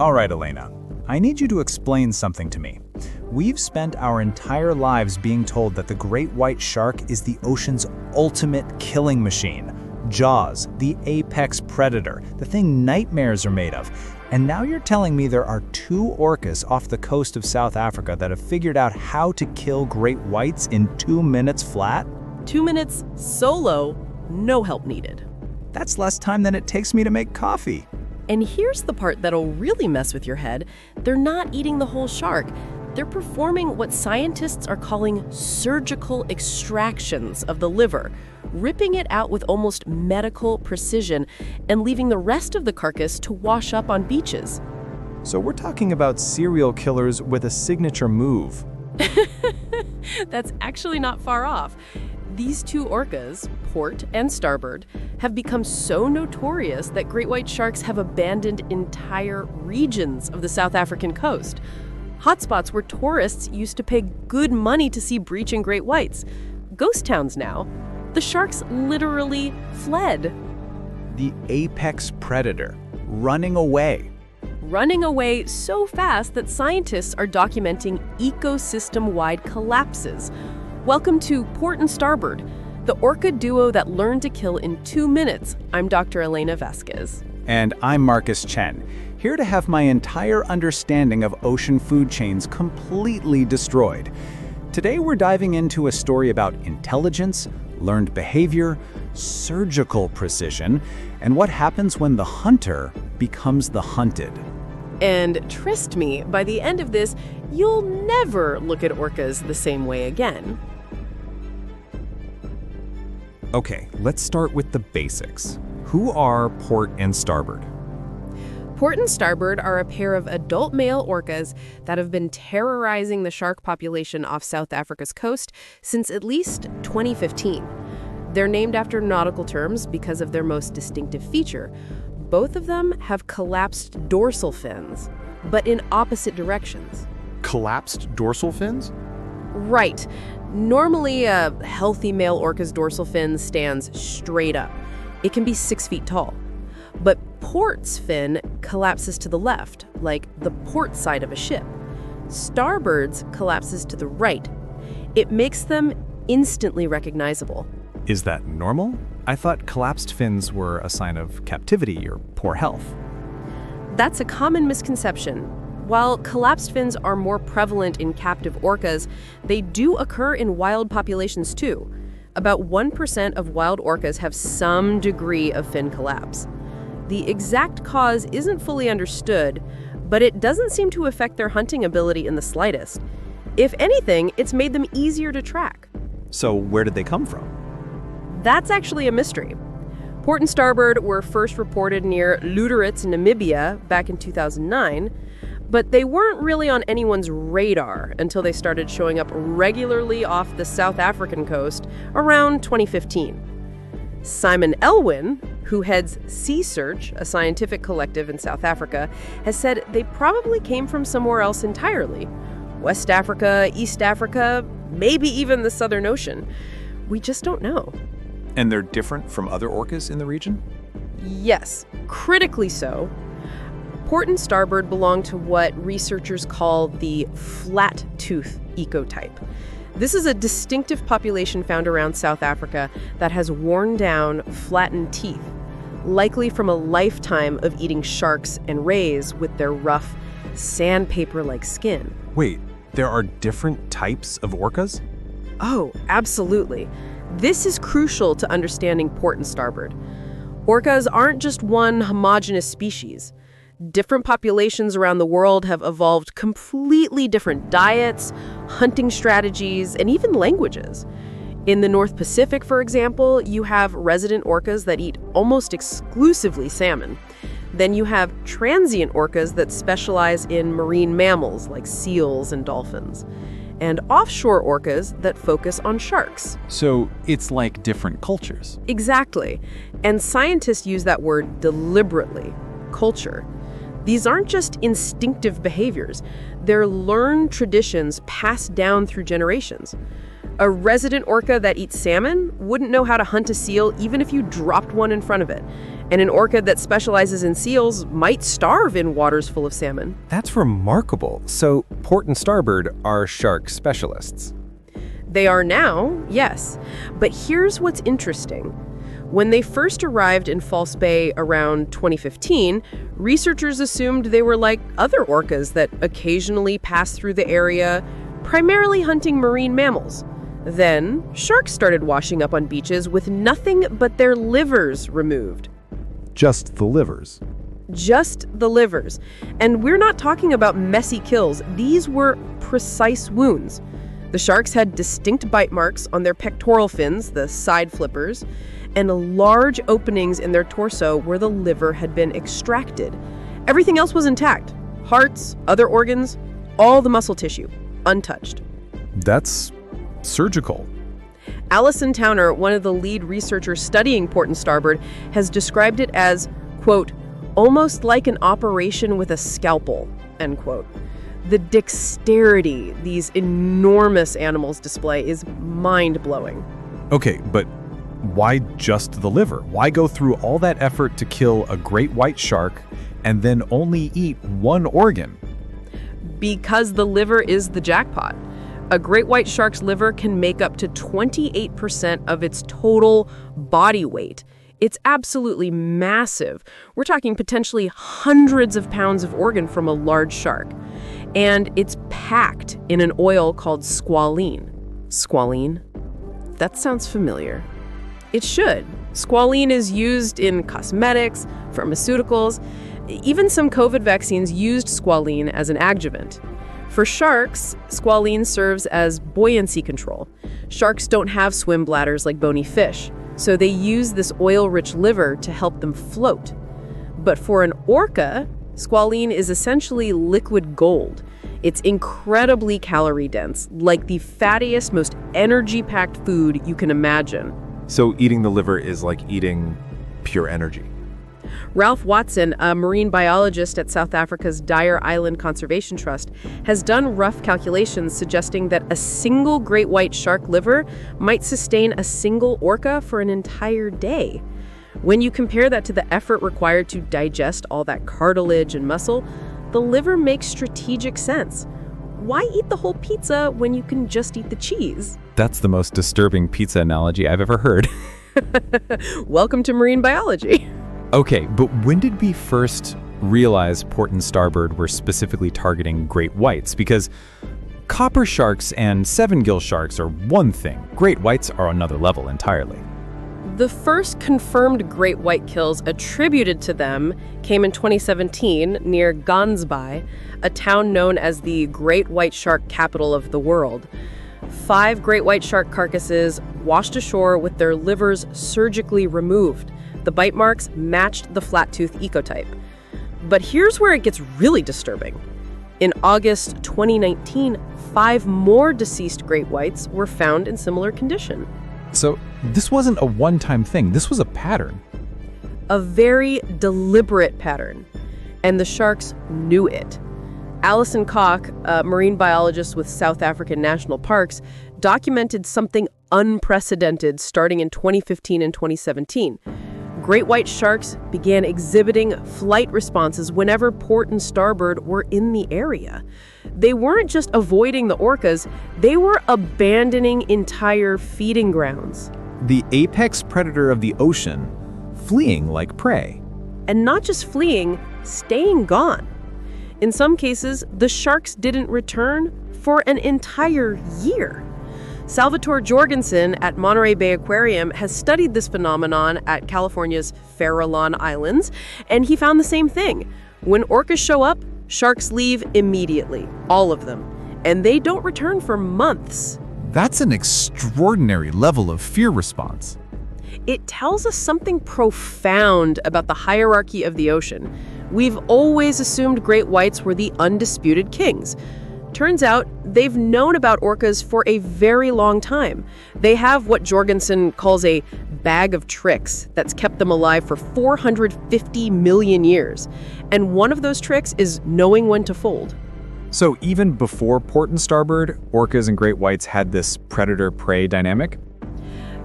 All right, Elena. I need you to explain something to me. We've spent our entire lives being told that the great white shark is the ocean's ultimate killing machine. Jaws, the apex predator, the thing nightmares are made of. And now you're telling me there are 2 orcas off the coast of South Africa that have figured out how to kill great whites in 2 minutes flat? 2 minutes solo, no help needed. That's less time than it takes me to make coffee. And here's the part that'll really mess with your head. They're not eating the whole shark. They're performing what scientists are calling surgical extractions of the liver, ripping it out with almost medical precision and leaving the rest of the carcass to wash up on beaches. So we're talking about serial killers with a signature move. That's actually not far off. These 2 orcas, Port and Starboard, have become so notorious that great white sharks have abandoned entire regions of the South African coast. Hotspots where tourists used to pay good money to see breaching great whites. Ghost towns now. The sharks literally fled. The apex predator, running away. Running away so fast that scientists are documenting ecosystem-wide collapses. Welcome to Port and Starboard, the orca duo that learned to kill in 2 minutes. I'm Dr. Elena Vasquez. And I'm Marcus Chen, here to have my entire understanding of ocean food chains completely destroyed. Today we're diving into a story about intelligence, learned behavior, surgical precision, and what happens when the hunter becomes the hunted. And trust me, by the end of this, you'll never look at orcas the same way again. Okay, let's start with the basics. Who are Port and Starboard? Port and Starboard are a pair of adult male orcas that have been terrorizing the shark population off South Africa's coast since at least 2015. They're named after nautical terms because of their most distinctive feature. Both of them have collapsed dorsal fins, but in opposite directions. Collapsed dorsal fins? Right. Normally, a healthy male orca's dorsal fin stands straight up. It can be 6 feet tall. But Port's fin collapses to the left, like the port side of a ship. Starboard's collapses to the right. It makes them instantly recognizable. Is that normal? I thought collapsed fins were a sign of captivity or poor health. That's a common misconception. While collapsed fins are more prevalent in captive orcas, they do occur in wild populations too. About 1% of wild orcas have some degree of fin collapse. The exact cause isn't fully understood, but it doesn't seem to affect their hunting ability in the slightest. If anything, it's made them easier to track. So where did they come from? That's actually a mystery. Port and Starboard were first reported near Luderitz, Namibia, back in 2009, but they weren't really on anyone's radar until they started showing up regularly off the South African coast around 2015. Simon Elwin, who heads Sea Search, a scientific collective in South Africa, has said they probably came from somewhere else entirely. West Africa, East Africa, maybe even the Southern Ocean. We just don't know. And they're different from other orcas in the region? Yes, critically so. Port and Starboard belong to what researchers call the flat tooth ecotype. This is a distinctive population found around South Africa that has worn down, flattened teeth, likely from a lifetime of eating sharks and rays with their rough, sandpaper-like skin. Wait, there are different types of orcas? Oh, absolutely. This is crucial to understanding Port and Starboard. Orcas aren't just one homogeneous species. Different populations around the world have evolved completely different diets, hunting strategies, and even languages. In the North Pacific, for example, you have resident orcas that eat almost exclusively salmon. Then you have transient orcas that specialize in marine mammals like seals and dolphins. And offshore orcas that focus on sharks. So it's like different cultures. Exactly. And scientists use that word deliberately, culture. These aren't just instinctive behaviors. They're learned traditions passed down through generations. A resident orca that eats salmon wouldn't know how to hunt a seal even if you dropped one in front of it. And an orca that specializes in seals might starve in waters full of salmon. That's remarkable. So, Port and Starboard are shark specialists. They are now, yes. But here's what's interesting. When they first arrived in False Bay around 2015, researchers assumed they were like other orcas that occasionally pass through the area, primarily hunting marine mammals. Then, sharks started washing up on beaches with nothing but their livers removed. Just the livers. Just the livers. And we're not talking about messy kills. These were precise wounds. The sharks had distinct bite marks on their pectoral fins, the side flippers, and large openings in their torso where the liver had been extracted. Everything else was intact. Hearts, other organs, all the muscle tissue, untouched. That's surgical. Allison Towner, one of the lead researchers studying Port and Starboard, has described it as, quote, almost like an operation with a scalpel, end quote. The dexterity these enormous animals display is mind-blowing. Okay, but why just the liver? Why go through all that effort to kill a great white shark and then only eat one organ? Because the liver is the jackpot. A great white shark's liver can make up to 28% of its total body weight. It's absolutely massive. We're talking potentially hundreds of pounds of organ from a large shark. And it's packed in an oil called squalene. Squalene? That sounds familiar. It should. Squalene is used in cosmetics, pharmaceuticals. Even some COVID vaccines used squalene as an adjuvant. For sharks, squalene serves as buoyancy control. Sharks don't have swim bladders like bony fish, so they use this oil-rich liver to help them float. But for an orca, squalene is essentially liquid gold. It's incredibly calorie-dense, like the fattiest, most energy-packed food you can imagine. So eating the liver is like eating pure energy. Ralph Watson, a marine biologist at South Africa's Dyer Island Conservation Trust, has done rough calculations suggesting that a single great white shark liver might sustain a single orca for an entire day. When you compare that to the effort required to digest all that cartilage and muscle, the liver makes strategic sense. Why eat the whole pizza when you can just eat the cheese? That's the most disturbing pizza analogy I've ever heard. Welcome to marine biology. Okay, but when did we first realize Port and Starboard were specifically targeting great whites? Because copper sharks and seven-gill sharks are one thing. Great whites are another level entirely. The first confirmed great white kills attributed to them came in 2017 near Gansbai, a town known as the great white shark capital of the world. 5 great white shark carcasses washed ashore with their livers surgically removed. The bite marks matched the flat-tooth ecotype. But here's where it gets really disturbing. In August 2019, 5 more deceased great whites were found in similar condition. So this wasn't a one-time thing. This was a pattern. A very deliberate pattern. And the sharks knew it. Alison Koch, a marine biologist with South African National Parks, documented something unprecedented starting in 2015 and 2017. Great white sharks began exhibiting flight responses whenever Port and Starboard were in the area. They weren't just avoiding the orcas, they were abandoning entire feeding grounds. The apex predator of the ocean, fleeing like prey. And not just fleeing, staying gone. In some cases, the sharks didn't return for an entire year. Salvatore Jorgensen at Monterey Bay Aquarium has studied this phenomenon at California's Farallon Islands, and he found the same thing. When orcas show up, sharks leave immediately, all of them, and they don't return for months. That's an extraordinary level of fear response. It tells us something profound about the hierarchy of the ocean. We've always assumed great whites were the undisputed kings. Turns out, they've known about orcas for a very long time. They have what Jorgensen calls a bag of tricks that's kept them alive for 450 million years. And one of those tricks is knowing when to fold. So even before Port and Starboard, orcas and great whites had this predator-prey dynamic?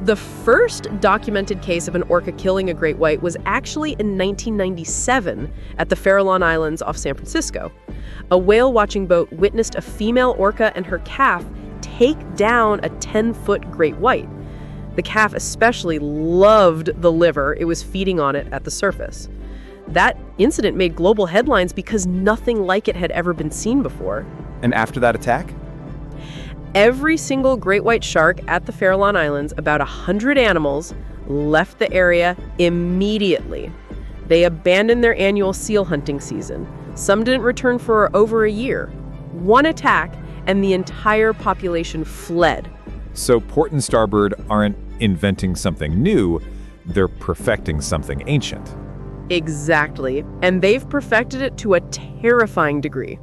The first documented case of an orca killing a great white was actually in 1997 at the Farallon Islands off San Francisco. A whale-watching boat witnessed a female orca and her calf take down a 10-foot great white. The calf especially loved the liver it was feeding on it at the surface. That incident made global headlines because nothing like it had ever been seen before. And after that attack? Every single great white shark at the Farallon Islands, about 100 animals, left the area immediately. They abandoned their annual seal hunting season. Some didn't return for over a year. One attack, and the entire population fled. So Port and Starboard aren't inventing something new, they're perfecting something ancient. Exactly. And they've perfected it to a terrifying degree.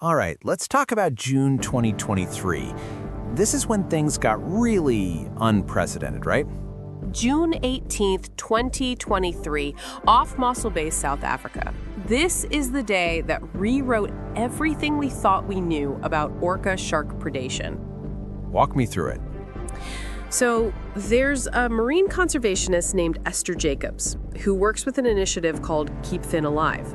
All right, let's talk about June 2023. This is when things got really unprecedented, right? June 18th, 2023, off Mossel Bay, South Africa. This is the day that rewrote everything we thought we knew about orca shark predation. Walk me through it. So there's a marine conservationist named Esther Jacobs who works with an initiative called Keep Fin Alive.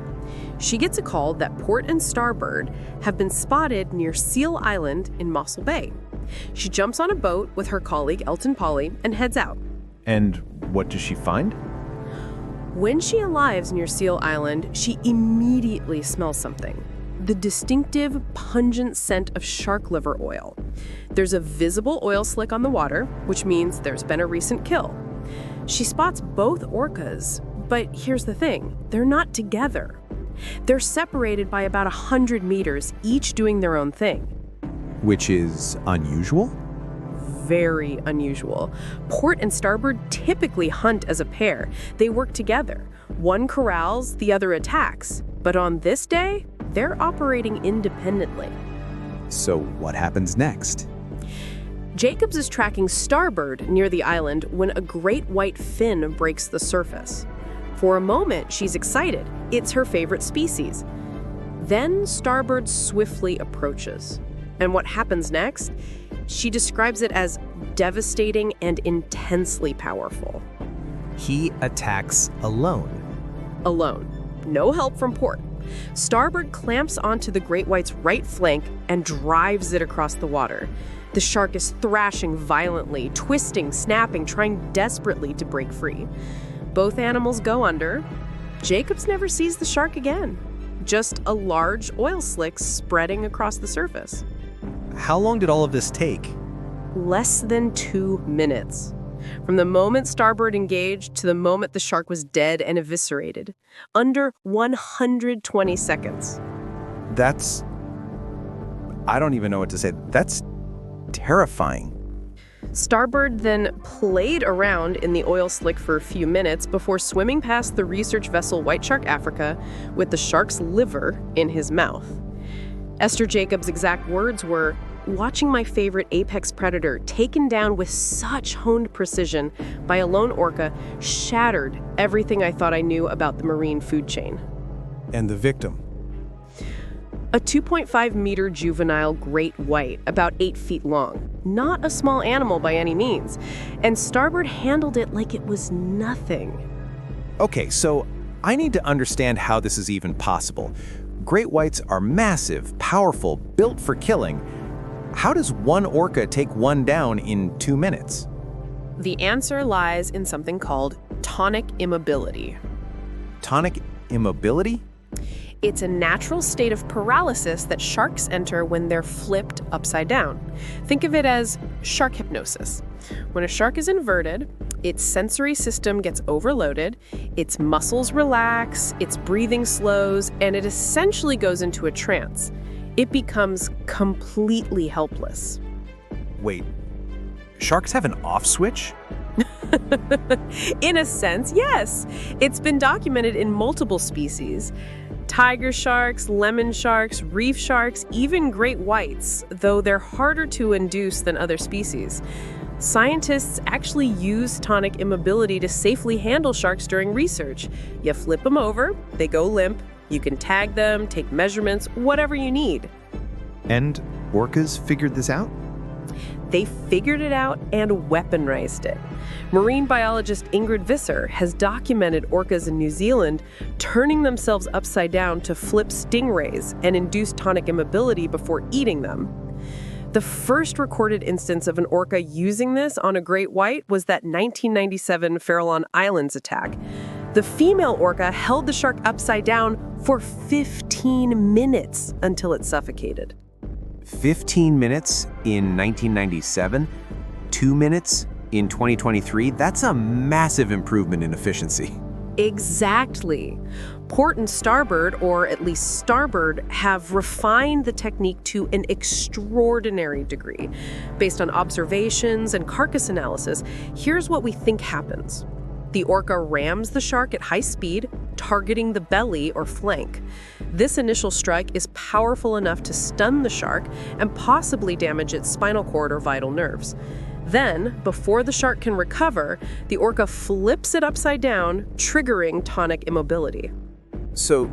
She gets a call that Port and Starboard have been spotted near Seal Island in Mossel Bay. She jumps on a boat with her colleague Elton Polly and heads out. And what does she find? When she arrives near Seal Island, she immediately smells something. The distinctive, pungent scent of shark liver oil. There's a visible oil slick on the water, which means there's been a recent kill. She spots both orcas, but here's the thing, they're not together. They're separated by about 100 meters, each doing their own thing. Which is unusual? Very unusual. Port and Starboard typically hunt as a pair. They work together. One corrals, the other attacks. But on this day, they're operating independently. So what happens next? Jacobs is tracking Starboard near the island when a great white fin breaks the surface. For a moment, she's excited. It's her favorite species. Then Starboard swiftly approaches. And what happens next? She describes it as devastating and intensely powerful. He attacks alone. Alone. No help from Port. Starboard clamps onto the great white's right flank and drives it across the water. The shark is thrashing violently, twisting, snapping, trying desperately to break free. Both animals go under. Jacobs never sees the shark again. Just a large oil slick spreading across the surface. How long did all of this take? Less than 2 minutes. From the moment Starboard engaged to the moment the shark was dead and eviscerated. Under 120 seconds. I don't even know what to say. That's terrifying. Starboard then played around in the oil slick for a few minutes before swimming past the research vessel White Shark Africa with the shark's liver in his mouth. Esther Jacobs' exact words were, "Watching my favorite apex predator taken down with such honed precision by a lone orca shattered everything I thought I knew about the marine food chain." And the victim? A 2.5-meter juvenile great white, about 8 feet long. Not a small animal by any means. And Starboard handled it like it was nothing. Okay, so I need to understand how this is even possible. Great whites are massive, powerful, built for killing. How does one orca take one down in 2 minutes? The answer lies in something called tonic immobility. Tonic immobility? It's a natural state of paralysis that sharks enter when they're flipped upside down. Think of it as shark hypnosis. When a shark is inverted, its sensory system gets overloaded, its muscles relax, its breathing slows, and it essentially goes into a trance. It becomes completely helpless. Wait, sharks have an off switch? In a sense, yes. It's been documented in multiple species. Tiger sharks, lemon sharks, reef sharks, even great whites, though they're harder to induce than other species. Scientists actually use tonic immobility to safely handle sharks during research. You flip them over, they go limp, You can tag them, take measurements, whatever you need. And orcas figured this out? They figured it out and weaponized it. Marine biologist Ingrid Visser has documented orcas in New Zealand turning themselves upside down to flip stingrays and induce tonic immobility before eating them. The first recorded instance of an orca using this on a great white was that 1997 Farallon Islands attack. The female orca held the shark upside down for 15 minutes until it suffocated. 15 minutes in 1997, 2 minutes in 2023, that's a massive improvement in efficiency. Exactly. Port and Starboard, or at least Starboard, have refined the technique to an extraordinary degree. Based on observations and carcass analysis, here's what we think happens. The orca rams the shark at high speed, targeting the belly or flank. This initial strike is powerful enough to stun the shark and possibly damage its spinal cord or vital nerves. Then, before the shark can recover, the orca flips it upside down, triggering tonic immobility. So,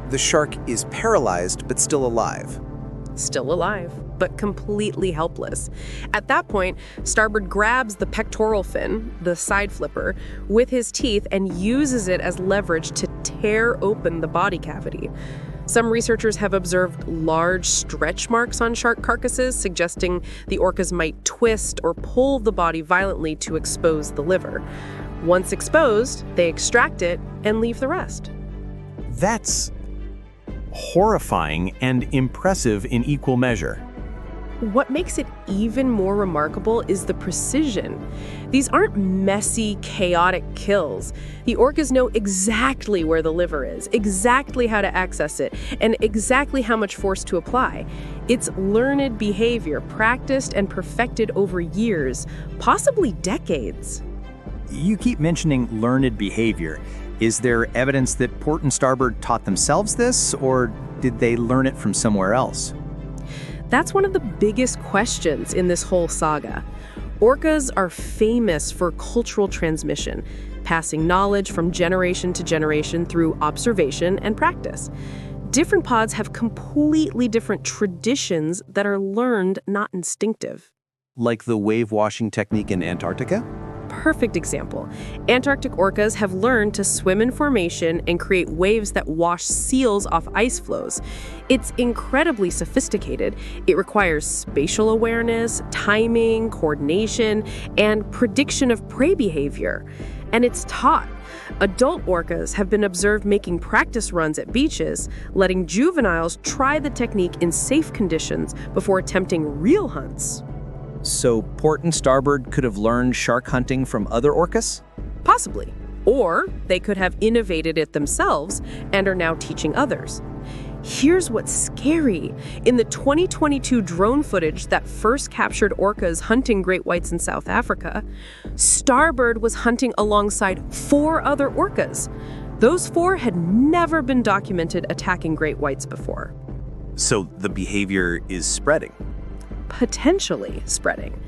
the shark is paralyzed but still alive. Still alive, but completely helpless. At that point, Starboard grabs the pectoral fin, the side flipper, with his teeth and uses it as leverage to tear open the body cavity. Some researchers have observed large stretch marks on shark carcasses, suggesting the orcas might twist or pull the body violently to expose the liver. Once exposed, they extract it and leave the rest. That's horrifying and impressive in equal measure. What makes it even more remarkable is the precision. These aren't messy, chaotic kills. The orcas know exactly where the liver is, exactly how to access it, and exactly how much force to apply. It's learned behavior, practiced and perfected over years, possibly decades. You keep mentioning learned behavior. Is there evidence that Port and Starboard taught themselves this, or did they learn it from somewhere else? That's one of the biggest questions in this whole saga. Orcas are famous for cultural transmission, passing knowledge from generation to generation through observation and practice. Different pods have completely different traditions that are learned, not instinctive. Like the wave washing technique in Antarctica? Perfect example. Antarctic orcas have learned to swim in formation and create waves that wash seals off ice floes. It's incredibly sophisticated. It requires spatial awareness, timing, coordination, and prediction of prey behavior. And it's taught. Adult orcas have been observed making practice runs at beaches, letting juveniles try the technique in safe conditions before attempting real hunts. So Port and Starboard could have learned shark hunting from other orcas? Possibly. Or they could have innovated it themselves and are now teaching others. Here's what's scary. In the 2022 drone footage that first captured orcas hunting great whites in South Africa, Starboard was hunting alongside 4 other orcas. Those 4 had never been documented attacking great whites before. So the behavior is spreading. Potentially spreading.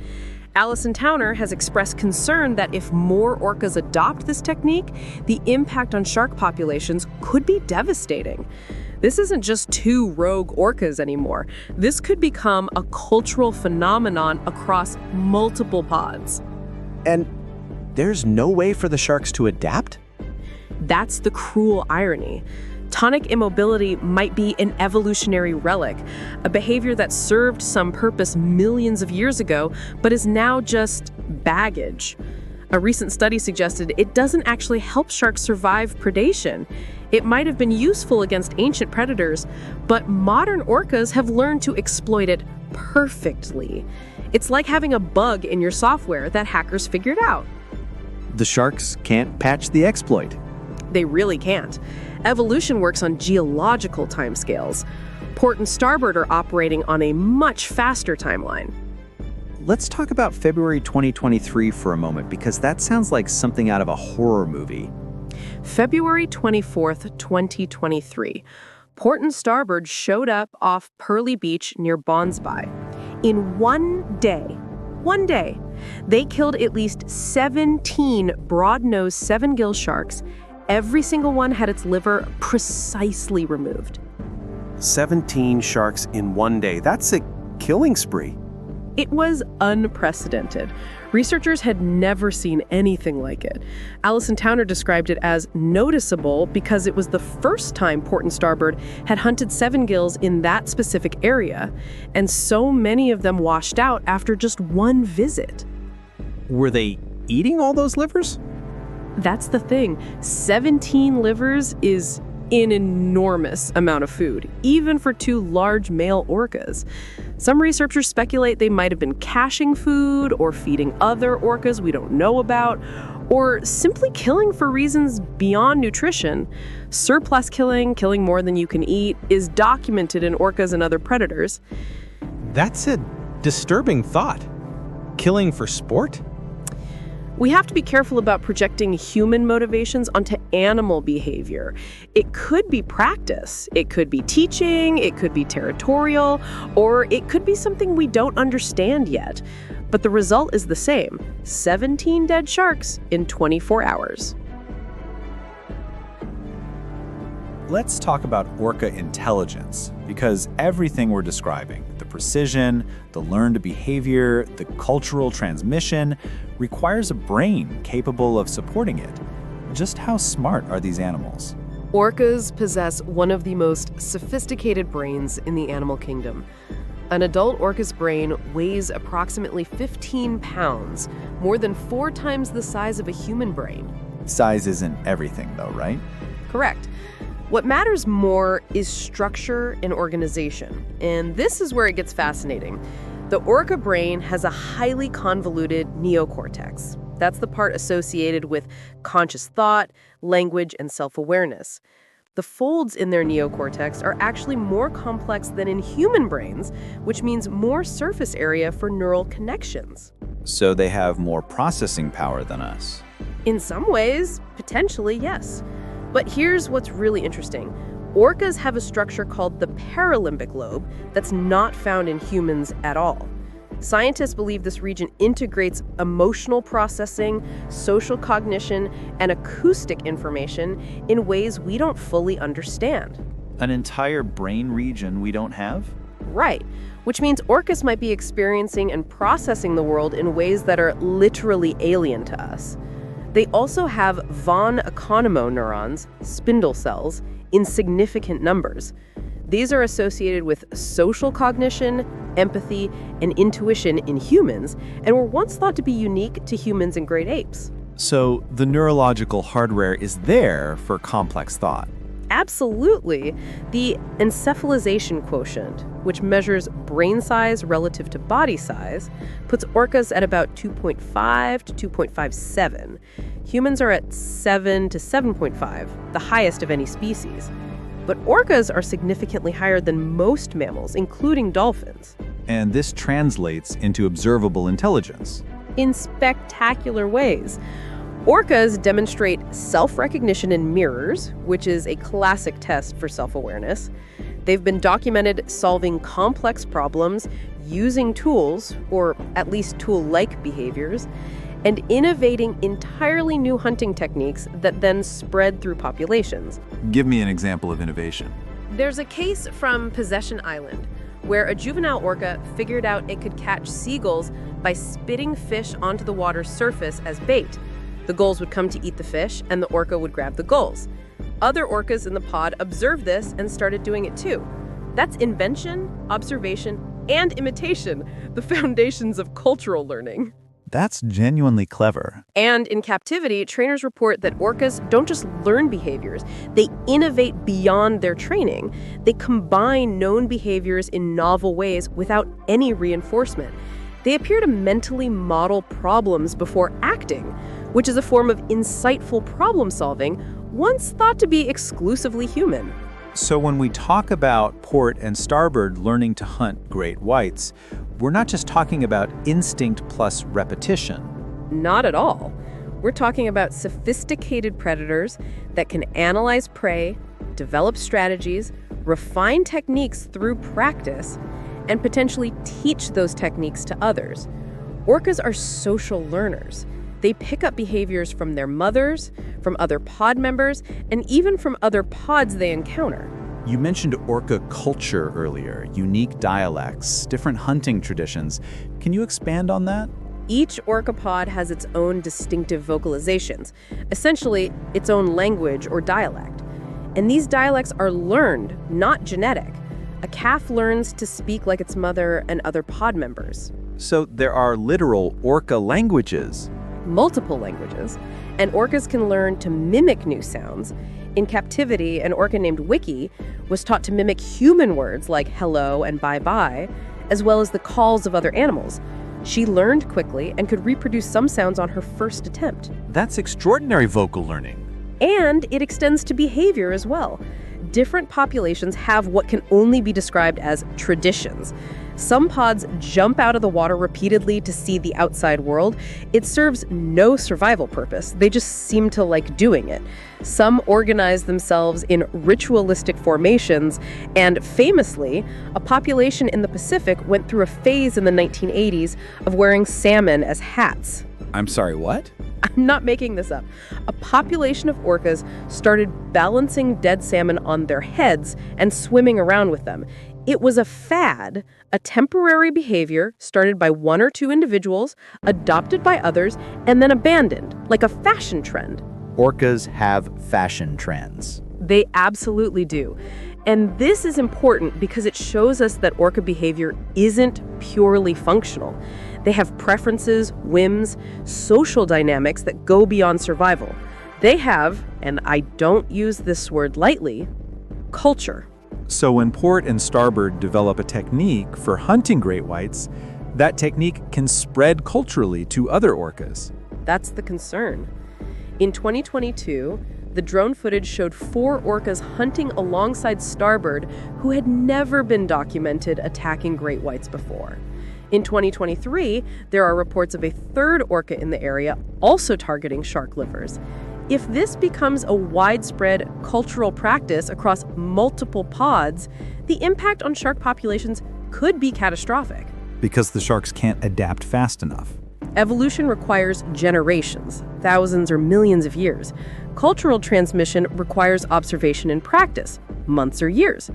Alison Towner has expressed concern that if more orcas adopt this technique, the impact on shark populations could be devastating. This isn't just 2 rogue orcas anymore. This could become a cultural phenomenon across multiple pods. And there's no way for the sharks to adapt? That's the cruel irony. Tonic immobility might be an evolutionary relic, a behavior that served some purpose millions of years ago, but is now just baggage. A recent study suggested it doesn't actually help sharks survive predation. It might have been useful against ancient predators, but modern orcas have learned to exploit it perfectly. It's like having a bug in your software that hackers figured out. The sharks can't patch the exploit. They really can't. Evolution works on geological timescales. Port and Starboard are operating on a much faster timeline. Let's talk about February 2023 for a moment, because that sounds like something out of a horror movie. February 24th, 2023. Port and Starboard showed up off Pearly Beach near Bonsby. In one day, they killed at least 17 broad-nosed 7-gill sharks Every single one had its liver precisely removed. 17 sharks in one day. That's a killing spree. It was unprecedented. Researchers had never seen anything like it. Alison Towner described it as noticeable because it was the first time Port and Starboard had hunted 7 gills in that specific area, and so many of them washed out after just one visit. Were they eating all those livers? That's the thing. 17 livers is an enormous amount of food, even for 2 large male orcas. Some researchers speculate they might have been caching food or feeding other orcas we don't know about, or simply killing for reasons beyond nutrition. Surplus killing more than you can eat, is documented in orcas and other predators. That's a disturbing thought. Killing for sport? We have to be careful about projecting human motivations onto animal behavior. It could be practice, it could be teaching, it could be territorial, or it could be something we don't understand yet. But the result is the same: 17 dead sharks in 24 hours. Let's talk about orca intelligence, because everything we're describing, the precision, the learned behavior, the cultural transmission, requires a brain capable of supporting it. Just how smart are these animals? Orcas possess one of the most sophisticated brains in the animal kingdom. An adult orca's brain weighs approximately 15 pounds, more than 4 times the size of a human brain. Size isn't everything, though, right? Correct. What matters more is structure and organization, and this is where it gets fascinating. The orca brain has a highly convoluted neocortex. That's the part associated with conscious thought, language, and self-awareness. The folds in their neocortex are actually more complex than in human brains, which means more surface area for neural connections. So they have more processing power than us. In some ways, potentially, yes. But here's what's really interesting. Orcas have a structure called the paralimbic lobe that's not found in humans at all. Scientists believe this region integrates emotional processing, social cognition, and acoustic information in ways we don't fully understand. An entire brain region we don't have? Right, which means orcas might be experiencing and processing the world in ways that are literally alien to us. They also have von Economo neurons, spindle cells, in significant numbers. These are associated with social cognition, empathy, and intuition in humans, and were once thought to be unique to humans and great apes. So the neurological hardware is there for complex thought. Absolutely. The encephalization quotient, which measures brain size relative to body size, puts orcas at about 2.5 to 2.57. Humans are at 7 to 7.5, the highest of any species. But orcas are significantly higher than most mammals, including dolphins. And this translates into observable intelligence. In spectacular ways. Orcas demonstrate self-recognition in mirrors, which is a classic test for self-awareness. They've been documented solving complex problems, using tools, or at least tool-like behaviors, and innovating entirely new hunting techniques that then spread through populations. Give me an example of innovation. There's a case from Possession Island, where a juvenile orca figured out it could catch seagulls by spitting fish onto the water's surface as bait. The gulls would come to eat the fish, and the orca would grab the gulls. Other orcas in the pod observed this and started doing it too. That's invention, observation, and imitation, the foundations of cultural learning. That's genuinely clever. And in captivity, trainers report that orcas don't just learn behaviors, they innovate beyond their training. They combine known behaviors in novel ways without any reinforcement. They appear to mentally model problems before acting, which is a form of insightful problem solving once thought to be exclusively human. So when we talk about Port and Starboard learning to hunt great whites, we're not just talking about instinct plus repetition. Not at all. We're talking about sophisticated predators that can analyze prey, develop strategies, refine techniques through practice, and potentially teach those techniques to others. Orcas are social learners. They pick up behaviors from their mothers, from other pod members, and even from other pods they encounter. You mentioned orca culture earlier, unique dialects, different hunting traditions. Can you expand on that? Each orca pod has its own distinctive vocalizations, essentially its own language or dialect. And these dialects are learned, not genetic. A calf learns to speak like its mother and other pod members. So there are literal orca languages. Multiple languages. And orcas can learn to mimic new sounds. In captivity, an orca named Wiki was taught to mimic human words like hello and bye-bye, as well as the calls of other animals. She learned quickly and could reproduce some sounds on her first attempt. That's extraordinary vocal learning. And it extends to behavior as well. Different populations have what can only be described as traditions. Some pods jump out of the water repeatedly to see the outside world. It serves no survival purpose. They just seem to like doing it. Some organize themselves in ritualistic formations, and famously, a population in the Pacific went through a phase in the 1980s of wearing salmon as hats. I'm sorry, what? I'm not making this up. A population of orcas started balancing dead salmon on their heads and swimming around with them. It was a fad, a temporary behavior started by one or two individuals, adopted by others, and then abandoned, like a fashion trend. Orcas have fashion trends. They absolutely do. And this is important because it shows us that orca behavior isn't purely functional. They have preferences, whims, social dynamics that go beyond survival. They have, and I don't use this word lightly, culture. So when Port and Starboard develop a technique for hunting great whites, that technique can spread culturally to other orcas. That's the concern. In 2022, the drone footage showed 4 orcas hunting alongside Starboard who had never been documented attacking great whites before. In 2023, there are reports of a 3rd orca in the area also targeting shark livers. If this becomes a widespread cultural practice across multiple pods, the impact on shark populations could be catastrophic. Because the sharks can't adapt fast enough. Evolution requires generations, thousands or millions of years. Cultural transmission requires observation and practice, months or years.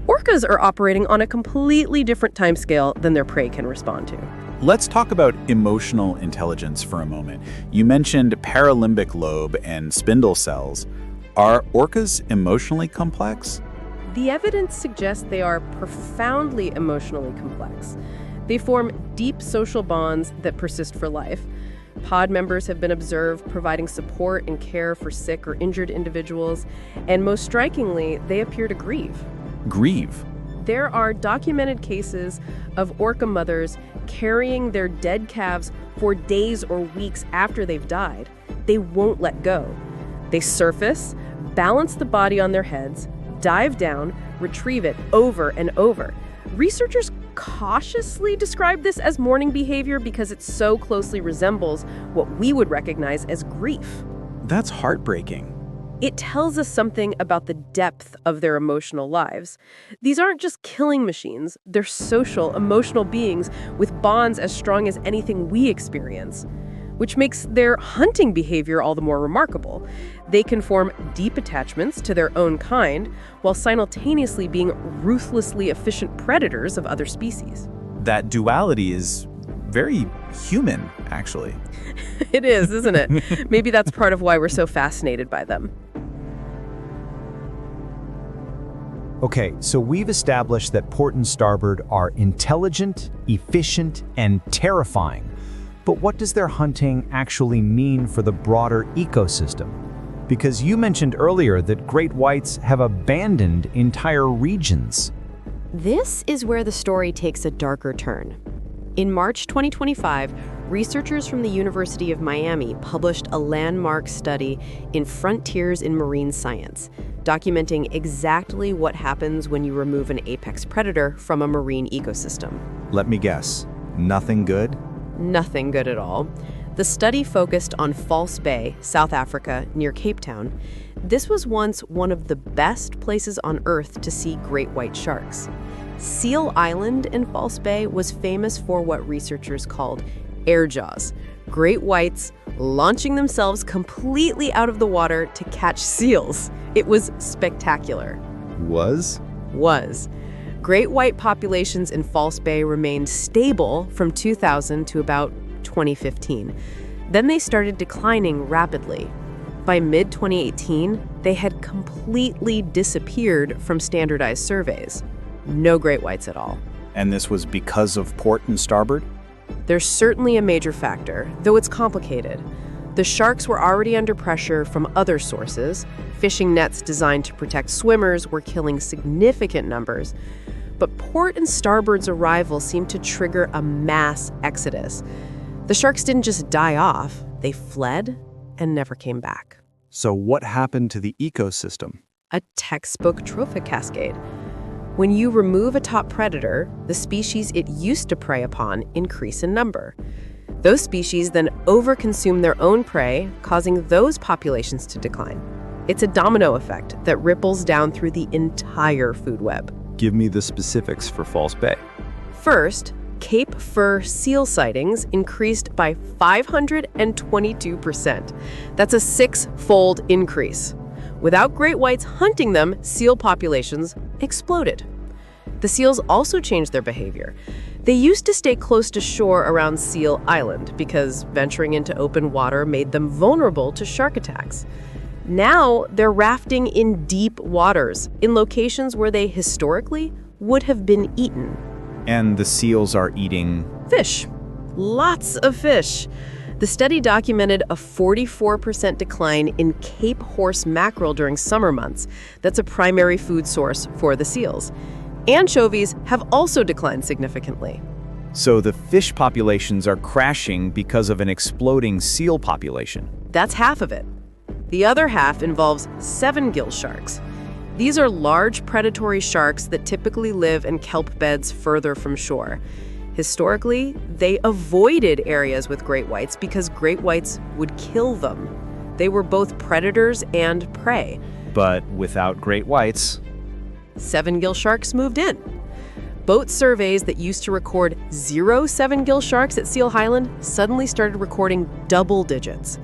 Orcas are operating on a completely different timescale than their prey can respond to. Let's talk about emotional intelligence for a moment. You mentioned paralimbic lobe and spindle cells. Are orcas emotionally complex? The evidence suggests they are profoundly emotionally complex. They form deep social bonds that persist for life. Pod members have been observed providing support and care for sick or injured individuals, and most strikingly, they appear to grieve. Grieve? There are documented cases of orca mothers carrying their dead calves for days or weeks after they've died. They won't let go. They surface, balance the body on their heads, dive down, retrieve it over and over. Researchers cautiously describe this as mourning behavior because it so closely resembles what we would recognize as grief. That's heartbreaking. It tells us something about the depth of their emotional lives. These aren't just killing machines. They're social, emotional beings with bonds as strong as anything we experience, which makes their hunting behavior all the more remarkable. They can form deep attachments to their own kind while simultaneously being ruthlessly efficient predators of other species. That duality is very human, actually. It is, isn't it? Maybe that's part of why we're so fascinated by them. Okay, so we've established that Port and Starboard are intelligent, efficient, and terrifying. But what does their hunting actually mean for the broader ecosystem? Because you mentioned earlier that great whites have abandoned entire regions. This is where the story takes a darker turn. In March 2025, researchers from the University of Miami published a landmark study in Frontiers in Marine Science, documenting exactly what happens when you remove an apex predator from a marine ecosystem. Let me guess, nothing good? Nothing good at all. The study focused on False Bay, South Africa, near Cape Town. This was once one of the best places on Earth to see great white sharks. Seal Island in False Bay was famous for what researchers called air jaws, great whites launching themselves completely out of the water to catch seals. It was spectacular. Was? Great white populations in False Bay remained stable from 2000 to about 2015. Then they started declining rapidly. By mid-2018, they had completely disappeared from standardized surveys. No great whites at all. And this was because of Port and Starboard? There's certainly a major factor, though it's complicated. The sharks were already under pressure from other sources. Fishing nets designed to protect swimmers were killing significant numbers. But Port and Starboard's arrival seemed to trigger a mass exodus. The sharks didn't just die off, they fled and never came back. So what happened to the ecosystem? A textbook trophic cascade. When you remove a top predator, the species it used to prey upon increase in number. Those species then overconsume their own prey, causing those populations to decline. It's a domino effect that ripples down through the entire food web. Give me the specifics for False Bay. First, Cape Fur seal sightings increased by 522%. That's a 6-fold increase. Without great whites hunting them, seal populations exploded. The seals also changed their behavior. They used to stay close to shore around Seal Island because venturing into open water made them vulnerable to shark attacks. Now they're rafting in deep waters, in locations where they historically would have been eaten. And the seals are eating Fish. Lots of fish. The study documented a 44% decline in Cape horse mackerel during summer months. That's a primary food source for the seals. Anchovies have also declined significantly. So the fish populations are crashing because of an exploding seal population. That's half of it. The other half involves 7-gill sharks. These are large predatory sharks that typically live in kelp beds further from shore. Historically, they avoided areas with great whites because great whites would kill them. They were both predators and prey. But without great whites, 7-gill sharks moved in. Boat surveys that used to record 0 7-gill sharks at Seal Island suddenly started recording double digits.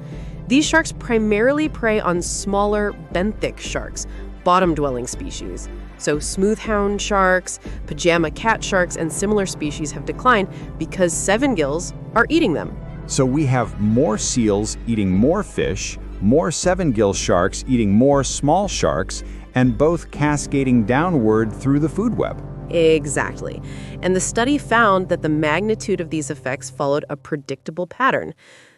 These sharks primarily prey on smaller benthic sharks, bottom-dwelling species. So smoothhound sharks, pajama cat sharks, and similar species have declined because 7-gills are eating them. so we have more seals eating more fish, more 7-gill sharks eating more small sharks, and both cascading downward through the food web. Exactly. And the study found that the magnitude of these effects followed a predictable pattern.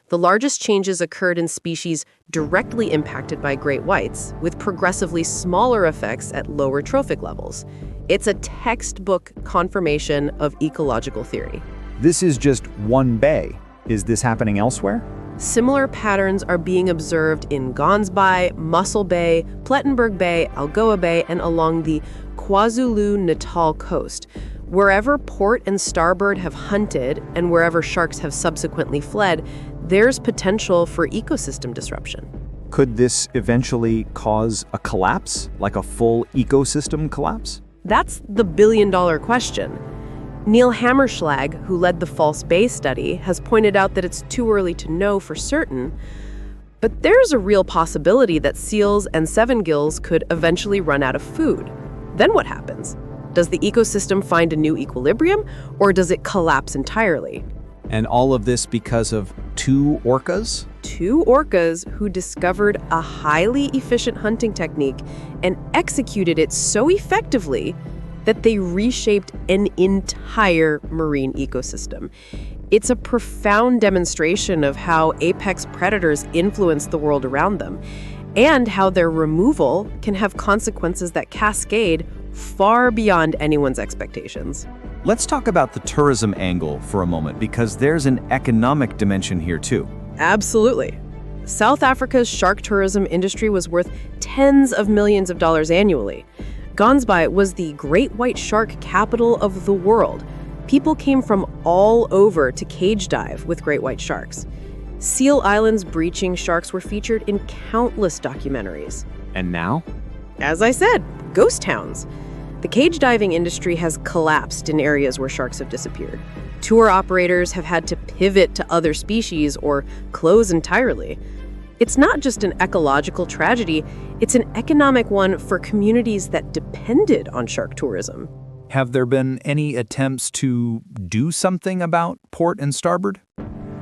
The largest changes occurred in species directly impacted by great whites, with progressively smaller effects at lower trophic levels. It's a textbook confirmation of ecological theory. This is just one bay. Is this happening elsewhere? Similar patterns are being observed in Gons Bay, Mussel Bay, Plettenberg Bay, Algoa Bay, and along the KwaZulu-Natal coast. Wherever Port and Starboard have hunted and wherever sharks have subsequently fled, there's potential for ecosystem disruption. Could this eventually cause a collapse, like a full ecosystem collapse? That's the billion-dollar question. Neil Hammerschlag, who led the False Bay study, has pointed out that it's too early to know for certain, but there's a real possibility that seals and 7-gills could eventually run out of food. Then what happens? Does the ecosystem find a new equilibrium, or does it collapse entirely? And all of this because of 2 orcas? 2 orcas who discovered a highly efficient hunting technique and executed it so effectively that they reshaped an entire marine ecosystem. It's a profound demonstration of how apex predators influence the world around them, and how their removal can have consequences that cascade far beyond anyone's expectations. Let's talk about the tourism angle for a moment, because there's an economic dimension here too. Absolutely. South Africa's shark tourism industry was worth tens of millions of dollars annually. Gons Bay was the great white shark capital of the world. People came from all over to cage dive with great white sharks. Seal Island's breaching sharks were featured in countless documentaries. And now? As I said, ghost towns. The cage diving industry has collapsed in areas where sharks have disappeared. Tour operators have had to pivot to other species or close entirely. It's not just an ecological tragedy, it's an economic one for communities that depended on shark tourism. Have there been any attempts to do something about Port and Starboard?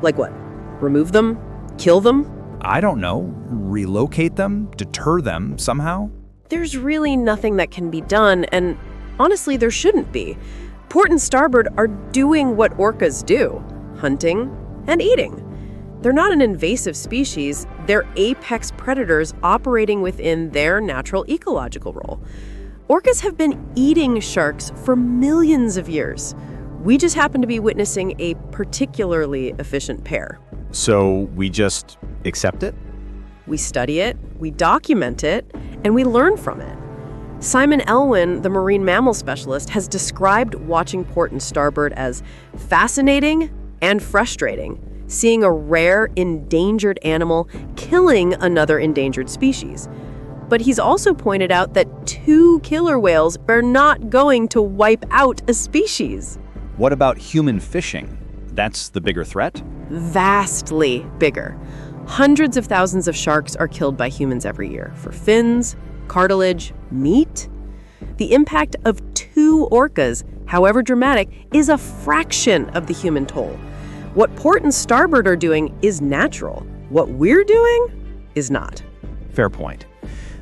Like what? Remove them? Kill them? I don't know. Relocate them? Deter them somehow? There's really nothing that can be done, and honestly, there shouldn't be. Port and Starboard are doing what orcas do, hunting and eating. They're not an invasive species, they're apex predators operating within their natural ecological role. Orcas have been eating sharks for millions of years. We just happen to be witnessing a particularly efficient pair. So we just accept it? We study it, we document it, and we learn from it. Simon Elwin, the marine mammal specialist, has described watching Port and Starboard as fascinating and frustrating, seeing a rare, endangered animal killing another endangered species. But he's also pointed out that 2 killer whales are not going to wipe out a species. What about human fishing? That's the bigger threat? Vastly bigger. Hundreds of thousands of sharks are killed by humans every year for fins, cartilage, meat. The impact of 2 orcas, however dramatic, is a fraction of the human toll. What Port and Starboard are doing is natural. What we're doing is not. Fair point.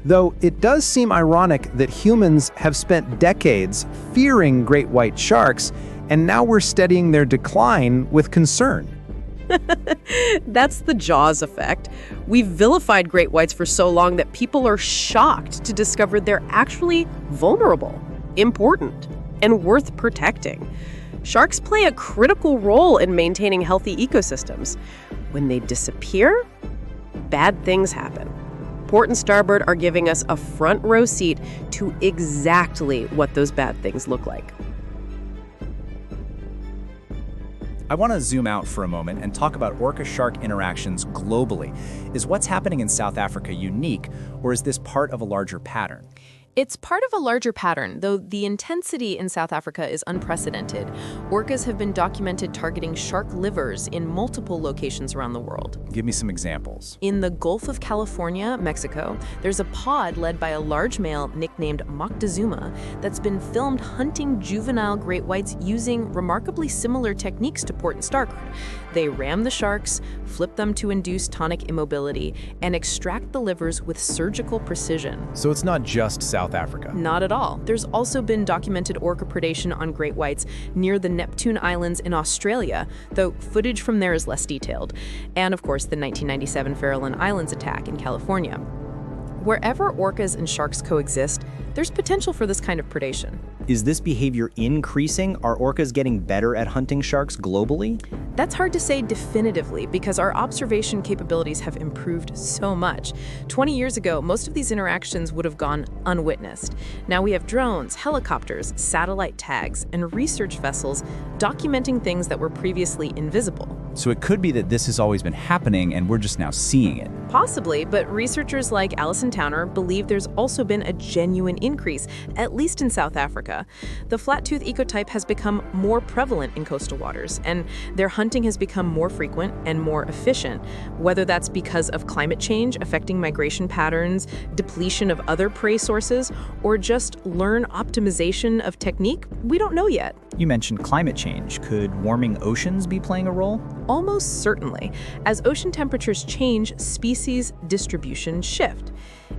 Though it does seem ironic that humans have spent decades fearing great white sharks, and now we're studying their decline with concern. That's the Jaws effect. We've vilified great whites for so long that people are shocked to discover they're actually vulnerable, important, and worth protecting. Sharks play a critical role in maintaining healthy ecosystems. When they disappear, bad things happen. Port and Starboard are giving us a front row seat to exactly what those bad things look like. I want to zoom out for a moment and talk about orca-shark interactions globally. Is what's happening in South Africa unique, or is this part of a larger pattern? It's part of a larger pattern, though the intensity in South Africa is unprecedented. Orcas have been documented targeting shark livers in multiple locations around the world. Give me some examples. In the Gulf of California, Mexico, there's a pod led by a large male nicknamed Moctezuma that's been filmed hunting juvenile great whites using remarkably similar techniques to Port and Starboard. They ram the sharks, flip them to induce tonic immobility, and extract the livers with surgical precision. So it's not just South Africa? Not at all. There's also been documented orca predation on great whites near the Neptune Islands in Australia, though footage from there is less detailed. And of course, the 1997 Farallon Islands attack in California. Wherever orcas and sharks coexist, there's potential for this kind of predation. Is this behavior increasing? Are orcas getting better at hunting sharks globally? That's hard to say definitively because our observation capabilities have improved so much. 20 years ago, most of these interactions would have gone unwitnessed. Now we have drones, helicopters, satellite tags, and research vessels documenting things that were previously invisible. So it could be that this has always been happening and we're just now seeing it. Possibly, but researchers like Alison Towner believe there's also been a genuine increase, at least in South Africa. The flat-tooth ecotype has become more prevalent in coastal waters, and their hunting has become more frequent and more efficient. Whether that's because of climate change affecting migration patterns, depletion of other prey sources, or just learn optimization of technique, we don't know yet. You mentioned climate change. Could warming oceans be playing a role? Almost certainly. As ocean temperatures change, species distribution shift.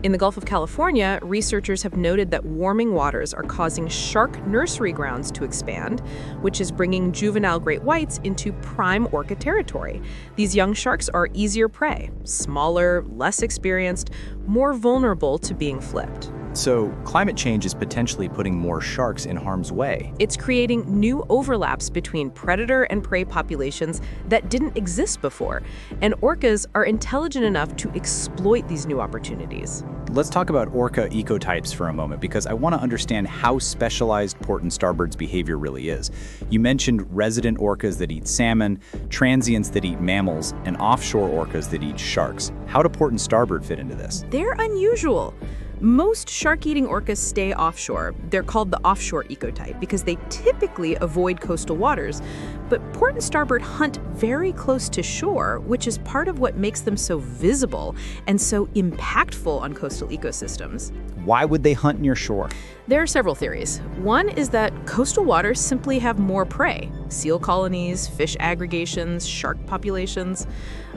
In the Gulf of California, researchers have noted that warming waters are causing shark nursery grounds to expand, which is bringing juvenile great whites into prime orca territory. These young sharks are easier prey, smaller, less experienced, more vulnerable to being flipped. So climate change is potentially putting more sharks in harm's way. It's creating new overlaps between predator and prey populations that didn't exist before, and orcas are intelligent enough to exploit these new opportunities. Let's talk about orca ecotypes for a moment, because I want to understand how specialized Port and Starboard's behavior really is. You mentioned resident orcas that eat salmon, transients that eat mammals, and offshore orcas that eat sharks. How do Port and Starboard fit into this? They're unusual. Most shark-eating orcas stay offshore. They're called the offshore ecotype because they typically avoid coastal waters. But Port and Starboard hunt very close to shore, which is part of what makes them so visible and so impactful on coastal ecosystems. Why would they hunt near shore? There are several theories. One is that coastal waters simply have more prey: seal colonies, fish aggregations, shark populations.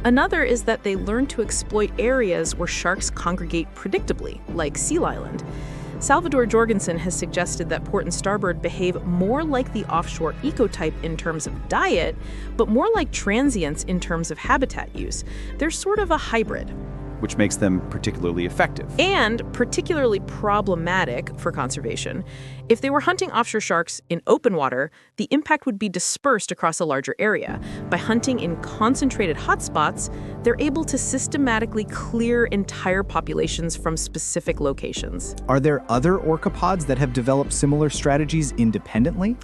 Another is that they learn to exploit areas where sharks congregate predictably, like Seal Island. Salvador Jorgensen has suggested that Port and Starboard behave more like the offshore ecotype in terms of diet, but more like transients in terms of habitat use. They're sort of a hybrid. Which makes them particularly effective. And particularly problematic for conservation. If they were hunting offshore sharks in open water, the impact would be dispersed across a larger area. By hunting in concentrated hotspots, they're able to systematically clear entire populations from specific locations. Are there other orcapods that have developed similar strategies independently?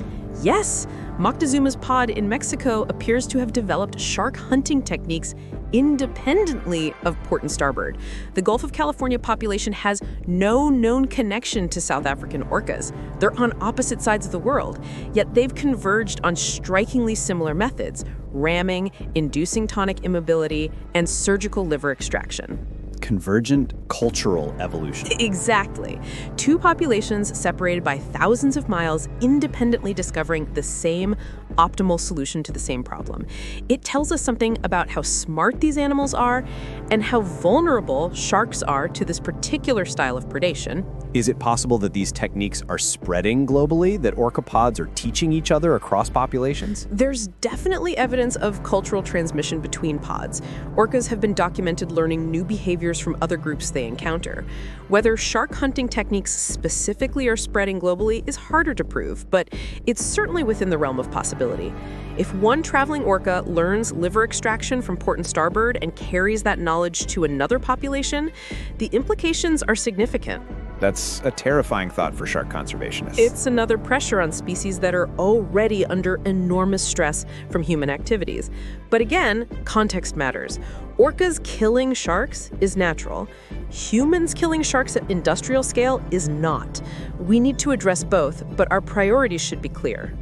Yes, Moctezuma's pod in Mexico appears to have developed shark hunting techniques independently of Port and Starboard. The Gulf of California population has no known connection to South African orcas. They're on opposite sides of the world, yet they've converged on strikingly similar methods: ramming, inducing tonic immobility, and surgical liver extraction. Convergent cultural evolution. Exactly. Two populations separated by thousands of miles, independently discovering the same optimal solution to the same problem. It tells us something about how smart these animals are and how vulnerable sharks are to this particular style of predation. Is it possible that these techniques are spreading globally, that orcapods are teaching each other across populations? There's definitely evidence of cultural transmission between pods. Orcas have been documented learning new behaviors from other groups they encounter. Whether shark hunting techniques specifically are spreading globally is harder to prove, but it's certainly within the realm of possibility. If one traveling orca learns liver extraction from Port and Starboard and carries that knowledge to another population, the implications are significant. That's a terrifying thought for shark conservationists. It's another pressure on species that are already under enormous stress from human activities. But again, context matters. Orcas killing sharks is natural. Humans killing sharks at industrial scale is not. We need to address both, but our priorities should be clear.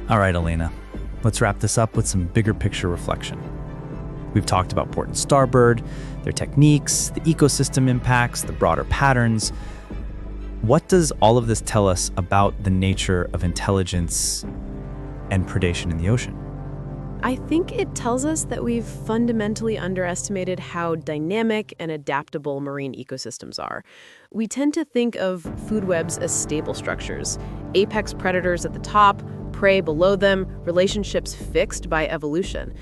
All right, Elena, let's wrap this up with some bigger picture reflection. We've talked about Port and Starboard, their techniques, the ecosystem impacts, the broader patterns. What does all of this tell us about the nature of intelligence and predation in the ocean? I think it tells us that we've fundamentally underestimated how dynamic and adaptable marine ecosystems are. We tend to think of food webs as stable structures: apex predators at the top, prey below them, relationships fixed by evolution.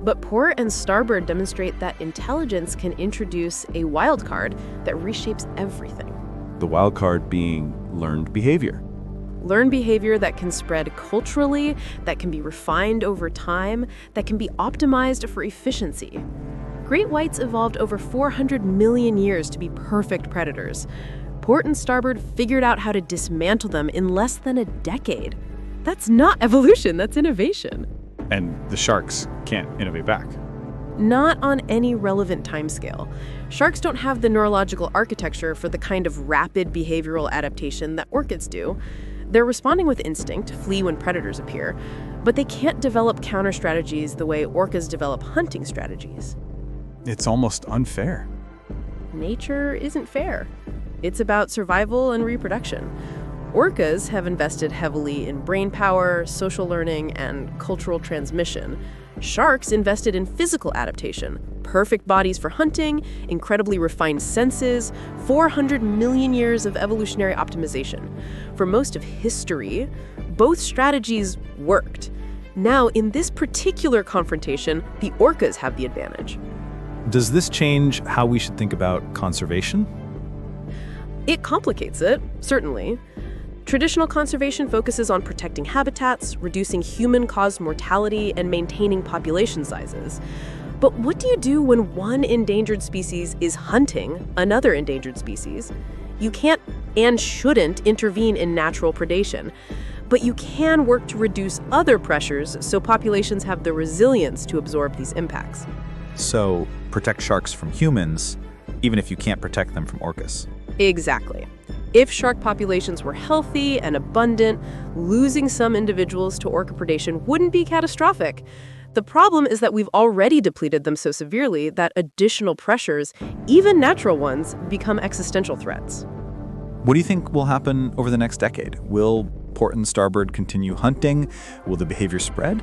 But Port and Starboard demonstrate that intelligence can introduce a wild card that reshapes everything. The wild card being learned behavior. Learned behavior that can spread culturally, that can be refined over time, that can be optimized for efficiency. Great whites evolved over 400 million years to be perfect predators. Port and Starboard figured out how to dismantle them in less than a decade. That's not evolution, that's innovation. And the sharks can't innovate back. Not on any relevant timescale. Sharks don't have the neurological architecture for the kind of rapid behavioral adaptation that orchids do. They're responding with instinct, flee when predators appear, but they can't develop counter strategies the way orcas develop hunting strategies. It's almost unfair. Nature isn't fair. It's about survival and reproduction. Orcas have invested heavily in brain power, social learning, and cultural transmission. Sharks invested in physical adaptation, perfect bodies for hunting, incredibly refined senses, 400 million years of evolutionary optimization. For most of history, both strategies worked. Now, in this particular confrontation, the orcas have the advantage. Does this change how we should think about conservation? It complicates it, certainly. Traditional conservation focuses on protecting habitats, reducing human-caused mortality, and maintaining population sizes. But what do you do when one endangered species is hunting another endangered species? You can't and shouldn't intervene in natural predation, but you can work to reduce other pressures so populations have the resilience to absorb these impacts. So, protect sharks from humans, even if you can't protect them from orcas. Exactly. If shark populations were healthy and abundant, losing some individuals to orca predation wouldn't be catastrophic. The problem is that we've already depleted them so severely that additional pressures, even natural ones, become existential threats. What do you think will happen over the next decade? Will Port and Starboard continue hunting? Will the behavior spread?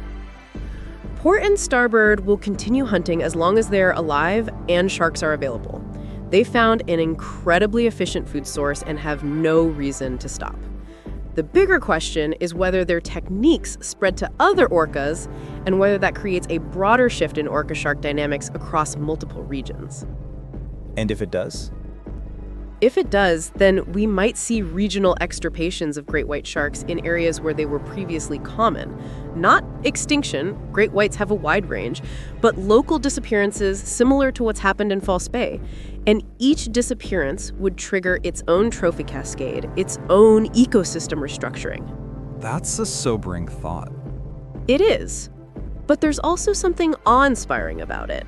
Port and Starboard will continue hunting as long as they're alive and sharks are available. They found an incredibly efficient food source and have no reason to stop. The bigger question is whether their techniques spread to other orcas and whether that creates a broader shift in orca-shark dynamics across multiple regions. And if it does? If it does, then we might see regional extirpations of great white sharks in areas where they were previously common. Not extinction, great whites have a wide range, but local disappearances similar to what's happened in False Bay. And each disappearance would trigger its own trophy cascade, its own ecosystem restructuring. That's a sobering thought. It is. But there's also something awe-inspiring about it.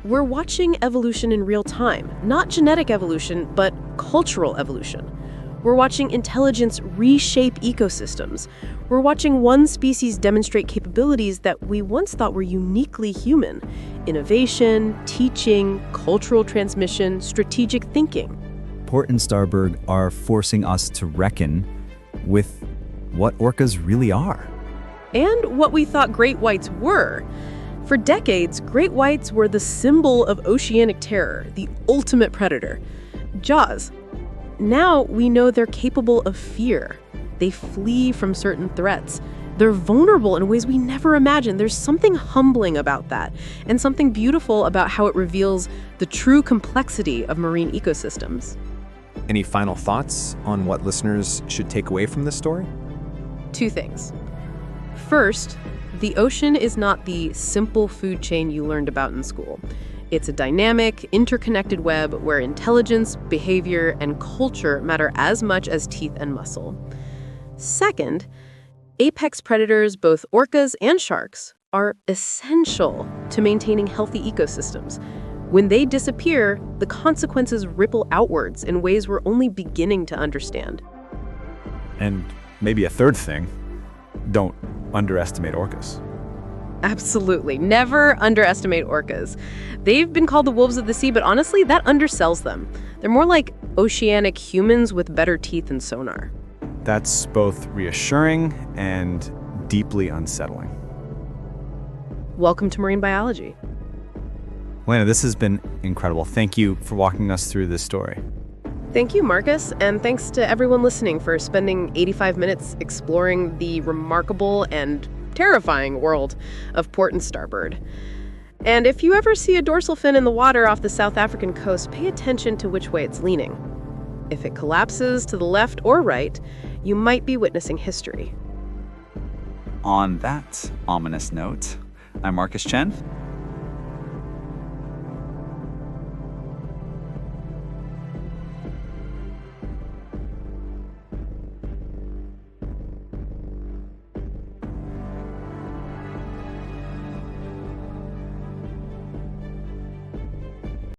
We're watching evolution in real time, not genetic evolution, but cultural evolution. We're watching intelligence reshape ecosystems. We're watching one species demonstrate capabilities that we once thought were uniquely human. Innovation, teaching, cultural transmission, strategic thinking. Port and Starboard are forcing us to reckon with what orcas really are. And what we thought great whites were. For decades, great whites were the symbol of oceanic terror, the ultimate predator. Jaws. Now we know they're capable of fear. They flee from certain threats. They're vulnerable in ways we never imagined. There's something humbling about that, and something beautiful about how it reveals the true complexity of marine ecosystems. Any final thoughts on what listeners should take away from this story? Two things. First, the ocean is not the simple food chain you learned about in school. It's a dynamic, interconnected web where intelligence, behavior, and culture matter as much as teeth and muscle. Second, apex predators, both orcas and sharks, are essential to maintaining healthy ecosystems. When they disappear, the consequences ripple outwards in ways we're only beginning to understand. And maybe a third thing, don't underestimate orcas. Absolutely. Never underestimate orcas. They've been called the wolves of the sea, but honestly, that undersells them. They're more like oceanic humans with better teeth and sonar. That's both reassuring and deeply unsettling. Welcome to Marine Biology. Elena, this has been incredible. Thank you for walking us through this story. Thank you, Marcus, and thanks to everyone listening for spending 85 minutes exploring the remarkable and terrifying world of Port and Starboard. And if you ever see a dorsal fin in the water off the South African coast, pay attention to which way it's leaning. If it collapses to the left or right, you might be witnessing history. On that ominous note, I'm Marcus Chen.